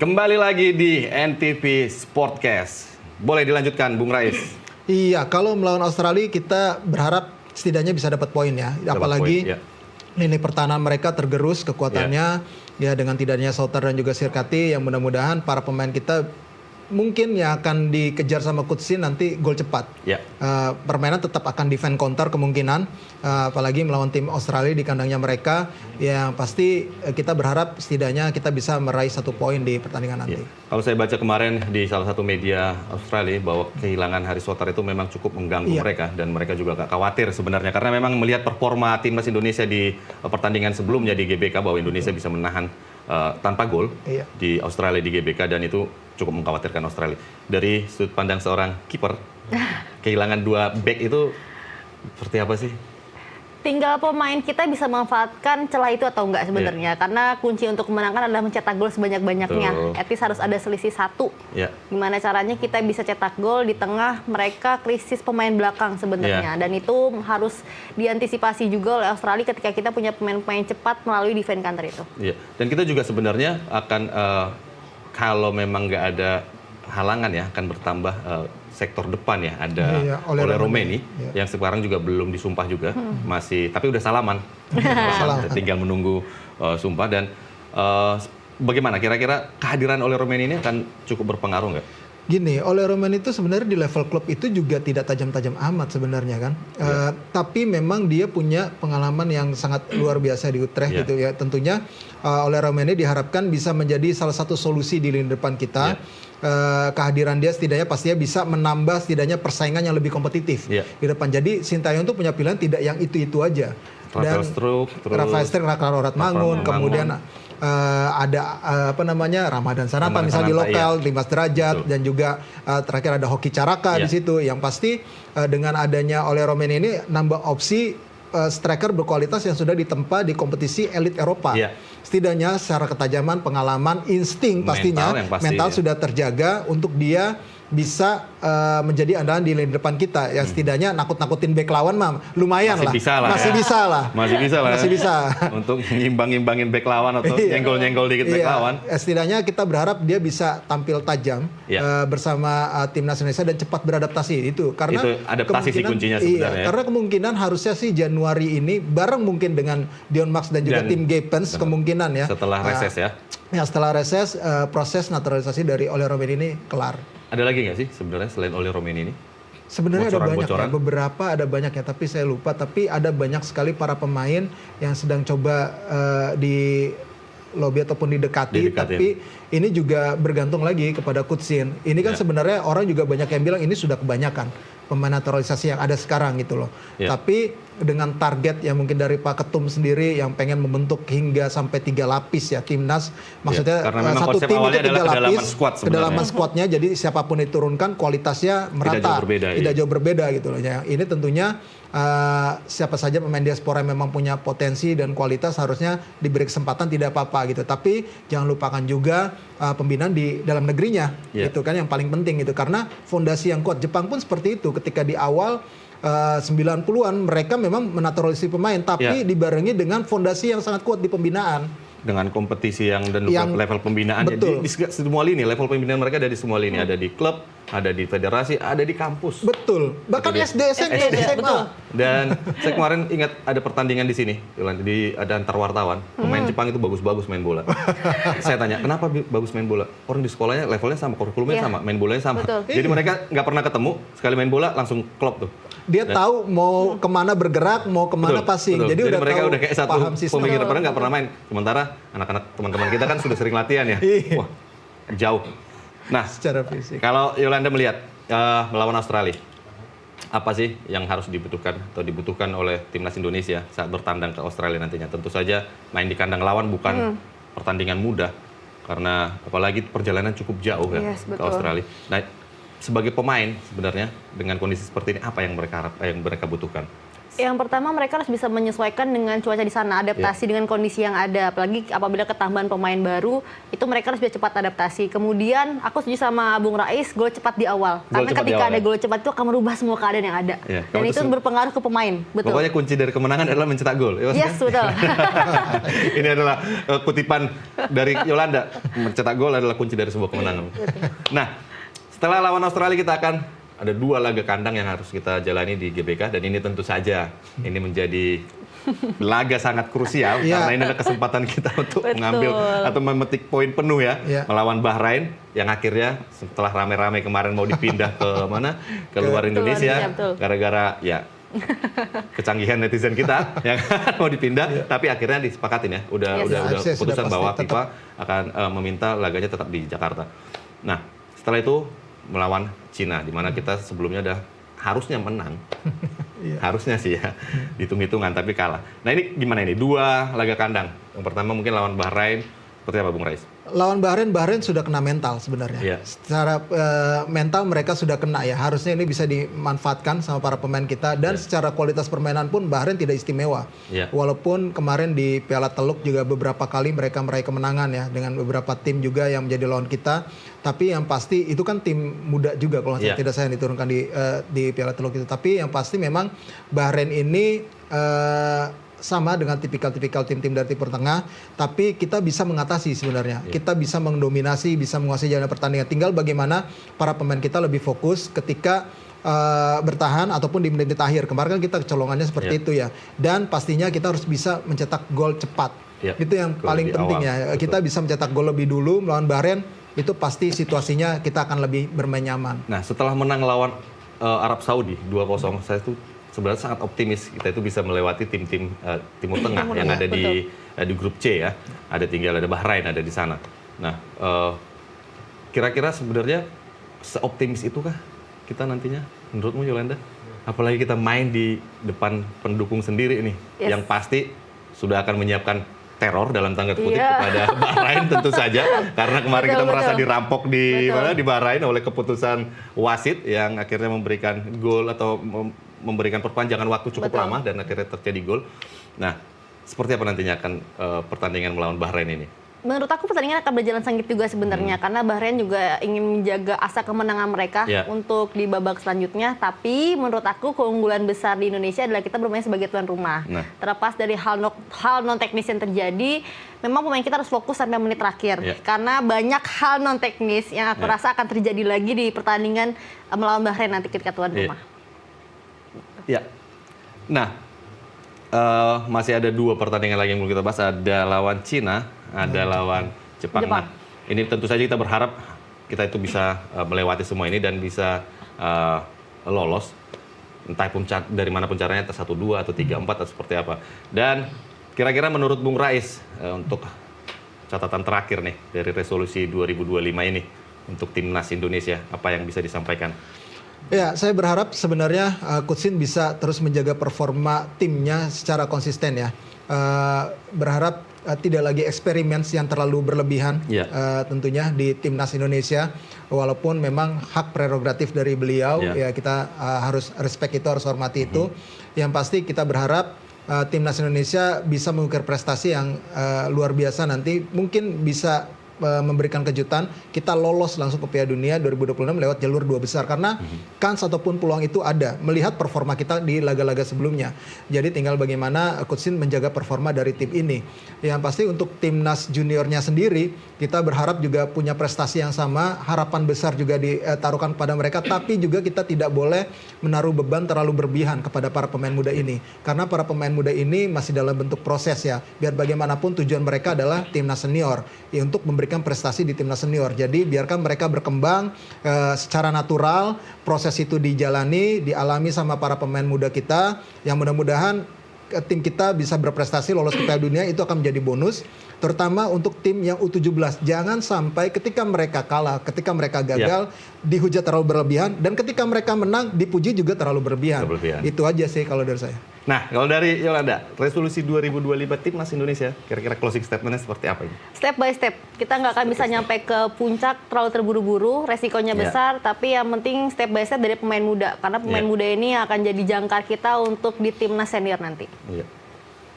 Kembali lagi di NTV Sportcast. Boleh dilanjutkan, Bung Rais? Iya, kalau melawan Australia kita berharap setidaknya bisa dapat poin ya. Apalagi poin, ya. Lini pertahanan mereka tergerus kekuatannya ya dengan tidaknya Sauter dan juga Sirkati, yang mudah-mudahan para pemain kita mungkin yang akan dikejar sama Kutsin nanti gol cepat. Ya. Permainan tetap akan defend counter kemungkinan, apalagi melawan tim Australia di kandangnya mereka. Yang pasti kita berharap setidaknya kita bisa meraih 1 poin di pertandingan nanti. Ya. Kalau saya baca kemarin di salah satu media Australia bahwa kehilangan Haris Sauter itu memang cukup mengganggu mereka, dan mereka juga gak khawatir sebenarnya karena memang melihat performa timnas Indonesia di pertandingan sebelumnya di GBK bahwa Indonesia bisa menahan tanpa gol di Australia di GBK, dan itu cukup mengkhawatirkan Australia. Dari sudut pandang seorang kiper, kehilangan 2 back itu seperti apa sih? Tinggal pemain kita bisa memanfaatkan celah itu atau enggak sebenarnya. Karena kunci untuk kemenangan adalah mencetak gol sebanyak-banyaknya. At least harus ada selisih 1. Gimana caranya kita bisa cetak gol di tengah mereka krisis pemain belakang sebenarnya. Dan itu harus diantisipasi juga oleh Australia ketika kita punya pemain-pemain cepat melalui defense counter itu. Dan kita juga sebenarnya akan, kalau memang nggak ada halangan ya, akan bertambah sektor depan ya, ada oleh Romeni yang sekarang juga belum disumpah juga, masih, tapi udah salaman. Tinggal menunggu sumpah. Dan bagaimana kira-kira kehadiran oleh Romeni ini akan cukup berpengaruh nggak? Gini, oleh Roman itu sebenarnya di level klub itu juga tidak tajam-tajam amat sebenarnya kan. Tapi memang dia punya pengalaman yang sangat luar biasa di Utrecht gitu ya. Tentunya oleh Roman ini diharapkan bisa menjadi salah satu solusi di lini depan kita. Kehadiran dia setidaknya pastinya bisa menambah setidaknya persaingan yang lebih kompetitif di depan. Jadi Sintayong tuh punya pilihan tidak yang itu-itu aja. Rafael Struijk, Raka Mangun, kemudian ada Ramadan Sananta misalnya di lokal, Dimas Derajat, dan juga terakhir ada Hoki Caraka di situ. Yang pasti dengan adanya oleh Romain ini nambah opsi striker berkualitas yang sudah ditempa di kompetisi elit Eropa. Setidaknya secara ketajaman, pengalaman, insting pastinya, mental sudah terjaga untuk dia bisa menjadi andalan di lini depan kita. Ya setidaknya nakut-nakutin bek lawan mah lumayan masih lah. Masih bisa. Untuk ngimbang-ngimbangin bek lawan atau nyenggol-nyenggol dikit bek lawan. Setidaknya kita berharap dia bisa tampil tajam bersama timnas Indonesia dan cepat beradaptasi itu. Karena itu adaptasi sih kuncinya sebenarnya. Karena kemungkinan harusnya sih Januari ini bareng mungkin dengan Dion Max dan juga tim Gapens kemungkinan ya. Setelah reses ya. Setelah reses proses naturalisasi dari Oleh Romain ini kelar. Ada lagi nggak sih sebenarnya selain Oleh Romain ini? Sebenarnya ada banyak ya, beberapa ada banyak ya, tapi saya lupa. Tapi ada banyak sekali para pemain yang sedang coba di lobby ataupun didekati. Tapi ini juga bergantung lagi kepada Kutsin. Ini kan sebenarnya orang juga banyak yang bilang ini sudah kebanyakan pemain naturalisasi yang ada sekarang gitu loh. Tapi dengan target yang mungkin dari Pak Ketum sendiri yang pengen membentuk hingga sampai 3 lapis ya timnas, maksudnya satu tim itu 3 lapis, kedalaman skuadnya, jadi siapapun diturunkan kualitasnya merata, tidak jauh berbeda gitu loh ya. Ini tentunya siapa saja pemain diaspora yang memang punya potensi dan kualitas harusnya diberi kesempatan, tidak apa-apa gitu. Tapi jangan lupakan juga pembinaan di dalam negerinya, itu kan yang paling penting gitu, karena fondasi yang kuat. Jepang pun seperti itu, ketika di awal 90-an mereka memang menaturalisasi pemain, tapi dibarengi dengan fondasi yang sangat kuat di pembinaan. Dengan kompetisi yang level pembinaan di semua lini, level pembinaan mereka ada di semua lini, ada di klub, ada di federasi, ada di kampus. Betul. Bahkan SD, SMP, SMA. Dan saya kemarin ingat ada pertandingan di sini, ada antar wartawan, pemain Jepang itu bagus-bagus main bola. Saya tanya, kenapa bagus main bola? Orang di sekolahnya levelnya sama, kurikulumnya sama, main bolanya sama. Jadi mereka nggak pernah ketemu, sekali main bola langsung klop tuh. Dia tahu mau kemana bergerak, mau kemana passing. Jadi mereka udah kayak satu pemikiran, padahal nggak pernah main. Sementara anak-anak teman-teman kita kan sudah sering latihan ya. Wah, jauh. Nah, secara fisik. Kalau Yolanda melihat melawan Australia, apa sih yang harus dibutuhkan oleh timnas Indonesia saat bertandang ke Australia nantinya? Tentu saja main di kandang lawan bukan pertandingan mudah, karena apalagi perjalanan cukup jauh ya ke Australia. Nah, sebagai pemain sebenarnya dengan kondisi seperti ini apa yang mereka butuhkan? Yang pertama mereka harus bisa menyesuaikan dengan cuaca di sana, adaptasi dengan kondisi yang ada. Apalagi apabila ketambahan pemain baru, itu mereka harus bisa cepat adaptasi. Kemudian aku setuju sama Bung Rais, gol cepat di awal. Karena ketika ada gol cepat itu akan merubah semua keadaan yang ada. Dan itu berpengaruh ke pemain. Betul. Pokoknya kunci dari kemenangan adalah mencetak gol. Yes, betul. Ini adalah kutipan dari Yolanda. Mencetak gol adalah kunci dari sebuah kemenangan. Nah, setelah lawan Australia kita akan ada 2 laga kandang yang harus kita jalani di GBK, dan ini tentu saja ini menjadi laga sangat krusial karena ini adalah kesempatan kita untuk mengambil atau memetik poin penuh melawan Bahrain yang akhirnya setelah rame-rame kemarin mau dipindah ke mana? Ke luar Indonesia gara-gara kecanggihan netizen kita yang mau dipindah, tapi akhirnya disepakatin udah keputusan bahwa FIFA akan meminta laganya tetap di Jakarta. Nah, setelah itu melawan Cina, di mana kita sebelumnya udah harusnya menang. Harusnya sih hitung-hitungan, tapi kalah. Nah, ini gimana ini? 2 laga kandang. Yang pertama mungkin lawan Bahrain. Seperti apa, Bung Rais? Lawan Bahrain sudah kena mental sebenarnya. Secara mental mereka sudah kena ya. Harusnya ini bisa dimanfaatkan sama para pemain kita. Dan secara kualitas permainan pun Bahrain tidak istimewa. Walaupun kemarin di Piala Teluk juga beberapa kali mereka meraih kemenangan ya. Dengan beberapa tim juga yang menjadi lawan kita. Tapi yang pasti itu kan tim muda juga kalau tidak saya diturunkan di Piala Teluk itu. Tapi yang pasti memang Bahrain ini sama dengan tipikal-tipikal tim-tim dari Timur Tengah, tapi kita bisa mengatasi sebenarnya. Kita bisa mendominasi, bisa menguasai jalan pertandingan. Tinggal bagaimana para pemain kita lebih fokus ketika bertahan ataupun di menit akhir. Kemarin kan kita kecolongannya seperti itu ya. Dan pastinya kita harus bisa mencetak gol cepat. Itu yang paling penting ya. Kita bisa mencetak gol lebih dulu melawan Bahrain, itu pasti situasinya kita akan lebih bermain nyaman. Nah, setelah menang lawan Arab Saudi 2-0, saya tuh sebenarnya sangat optimis kita itu bisa melewati tim-tim Timur Tengah yang ada di grup C ya. Tinggal ada Bahrain ada di sana. Nah, kira-kira sebenarnya seoptimis itukah kita nantinya menurutmu, Yolanda? Apalagi kita main di depan pendukung sendiri ini, yang pasti sudah akan menyiapkan teror dalam tanda kutip kepada Bahrain tentu saja, karena kemarin kita merasa dirampok di Bahrain oleh keputusan wasit yang akhirnya memberikan gol atau memberikan perpanjangan waktu cukup lama dan akhirnya terjadi gol. Nah, seperti apa nantinya akan pertandingan melawan Bahrain ini? Menurut aku pertandingan akan berjalan sengit juga sebenarnya, karena Bahrain juga ingin menjaga asa kemenangan mereka untuk di babak selanjutnya. Tapi menurut aku keunggulan besar di Indonesia adalah kita bermain sebagai tuan rumah. Terlepas dari hal non teknis yang terjadi, memang pemain kita harus fokus sampai menit terakhir. Karena banyak hal non teknis yang aku rasa akan terjadi lagi di pertandingan melawan Bahrain nanti ketika tuan rumah. Nah, masih ada 2 pertandingan lagi yang belum kita bahas. Ada lawan Cina, ada lawan Jepang. Nah, ini tentu saja kita berharap kita itu bisa melewati semua ini dan bisa lolos. Entah dari mana pun caranya, 1-2 atau 3-4 atau seperti apa. Dan kira-kira menurut Bung Rais, untuk catatan terakhir nih dari resolusi 2025 ini untuk timnas Indonesia, apa yang bisa disampaikan? Ya, saya berharap sebenarnya Coach Shin bisa terus menjaga performa timnya secara konsisten ya. Berharap tidak lagi eksperimen yang terlalu berlebihan tentunya di timnas Indonesia. Walaupun memang hak prerogatif dari beliau, ya kita harus respect itu, harus hormati itu. Yang pasti kita berharap timnas Indonesia bisa mengukir prestasi yang luar biasa nanti. Mungkin bisa memberikan kejutan, kita lolos langsung ke Piala Dunia 2026 lewat jalur 2 besar, karena kans ataupun peluang itu ada melihat performa kita di laga-laga sebelumnya. Jadi tinggal bagaimana Coach Shin menjaga performa dari tim ini. Yang pasti untuk timnas juniornya sendiri, kita berharap juga punya prestasi yang sama, harapan besar juga ditaruhkan kepada mereka, tapi juga kita tidak boleh menaruh beban terlalu berlebihan kepada para pemain muda ini, karena para pemain muda ini masih dalam bentuk proses ya. Biar bagaimanapun tujuan mereka adalah timnas senior, ya, untuk memberikan prestasi di timnas senior. Jadi biarkan mereka berkembang secara natural, proses itu dialami sama para pemain muda kita, yang mudah-mudahan tim kita bisa berprestasi lolos ke Piala Dunia. Itu akan menjadi bonus, terutama untuk tim yang U17. Jangan sampai ketika mereka kalah, ketika mereka gagal, dihujat terlalu berlebihan, dan ketika mereka menang dipuji juga terlalu berlebihan. Itu aja sih kalau dari saya. Nah, kalau dari Yolanda, resolusi 2025 Timnas Indonesia, kira-kira closing statement-nya seperti apa ini? Step by step. Kita nggak akan bisa nyampe ke puncak terlalu terburu-buru, resikonya besar, tapi yang penting step by step dari pemain muda. Karena pemain muda ini akan jadi jangkar kita untuk di Timnas senior nanti. Iya.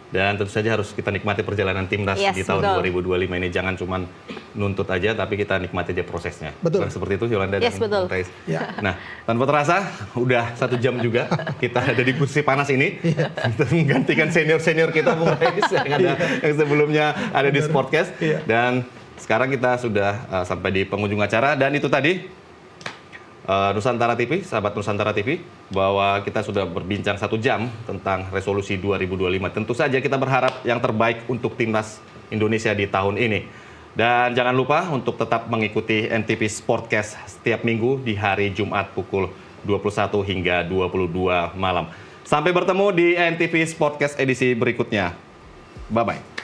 Dan tentu saja harus kita nikmati perjalanan Timnas di tahun 2025 ini. Jangan cuma nuntut aja, tapi kita nikmati aja prosesnya. Betul. Bukan seperti itu Yolanda dan Rais. Ya. Nah, tanpa terasa, udah 1 jam juga kita ada di kursi panas ini. Kita menggantikan senior-senior kita, Bung Rais, yang sebelumnya ada di Sportcast. Dan sekarang kita sudah sampai di penghujung acara. Dan itu tadi Nusantara TV, sahabat Nusantara TV, bahwa kita sudah berbincang 1 jam tentang resolusi 2025. Tentu saja kita berharap yang terbaik untuk Timnas Indonesia di tahun ini. Dan jangan lupa untuk tetap mengikuti NTV Sportcast setiap minggu di hari Jumat pukul 21 hingga 22 malam. Sampai bertemu di NTV Sportcast edisi berikutnya. Bye-bye.